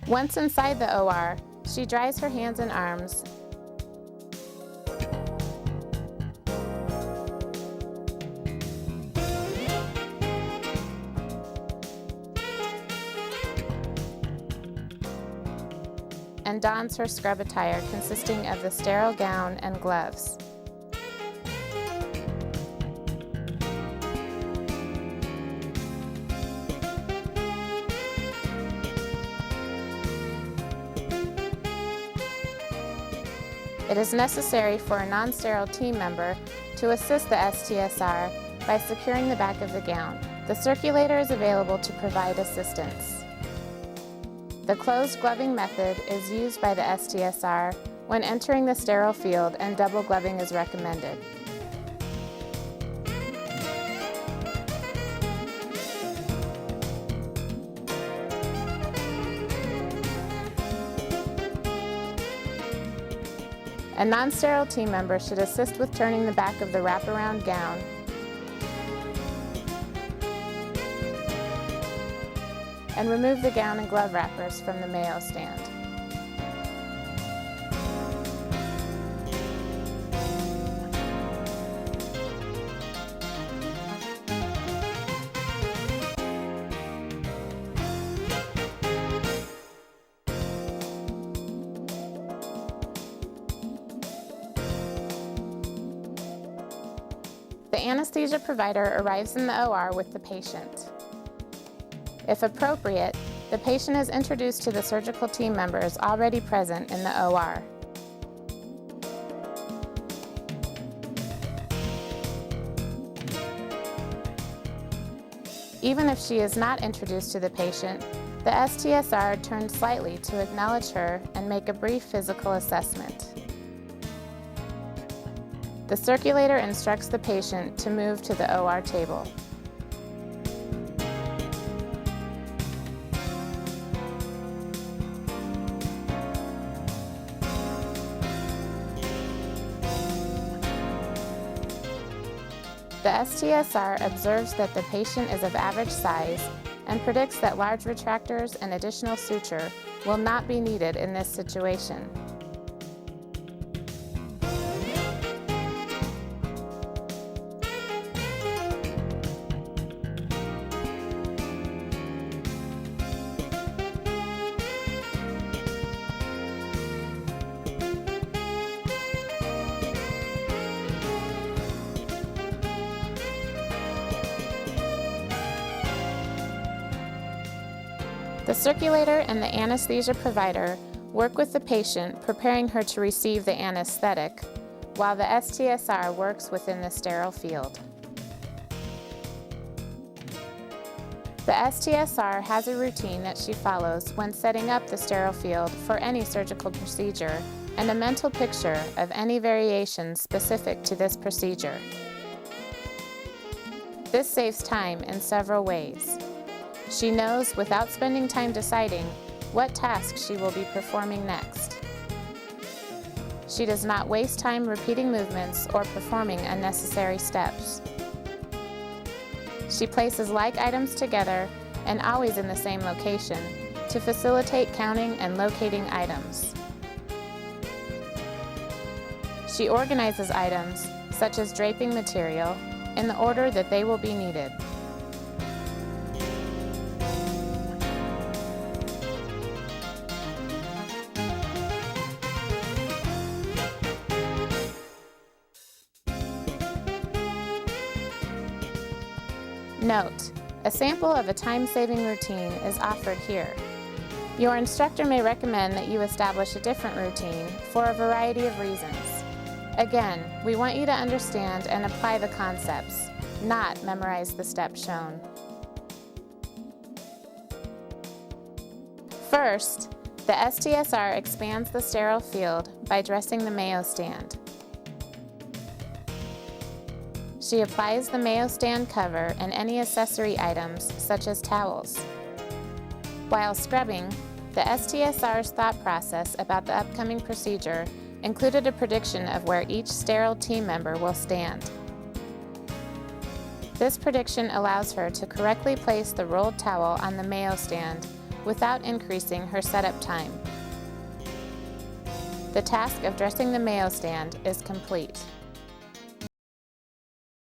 Once inside the OR, she dries her hands and arms and dons her scrub attire consisting of the sterile gown and gloves. It is necessary for a non-sterile team member to assist the STSR by securing the back of the gown. The circulator is available to provide assistance. The closed gloving method is used by the STSR when entering the sterile field, and double gloving is recommended. A non-sterile team member should assist with turning the back of the wraparound gown and remove the gown and glove wrappers from the Mayo stand. The anesthesia provider arrives in the OR with the patient. If appropriate, the patient is introduced to the surgical team members already present in the OR. Even if she is not introduced to the patient, the STSR turns slightly to acknowledge her and make a brief physical assessment. The circulator instructs the patient to move to the OR table. The STSR observes that the patient is of average size and predicts that large retractors and additional suture will not be needed in this situation. The circulator and the anesthesia provider work with the patient, preparing her to receive the anesthetic, while the STSR works within the sterile field. The STSR has a routine that she follows when setting up the sterile field for any surgical procedure, and a mental picture of any variations specific to this procedure. This saves time in several ways. She knows, without spending time deciding, what task she will be performing next. She does not waste time repeating movements or performing unnecessary steps. She places like items together and always in the same location to facilitate counting and locating items. She organizes items, such as draping material, in the order that they will be needed. Note: a sample of a time-saving routine is offered here. Your instructor may recommend that you establish a different routine for a variety of reasons. Again, we want you to understand and apply the concepts, not memorize the steps shown. First, the STSR expands the sterile field by dressing the Mayo stand. She applies the Mayo stand cover and any accessory items, such as towels. While scrubbing, the STSR's thought process about the upcoming procedure included a prediction of where each sterile team member will stand. This prediction allows her to correctly place the rolled towel on the Mayo stand without increasing her setup time. The task of dressing the Mayo stand is complete.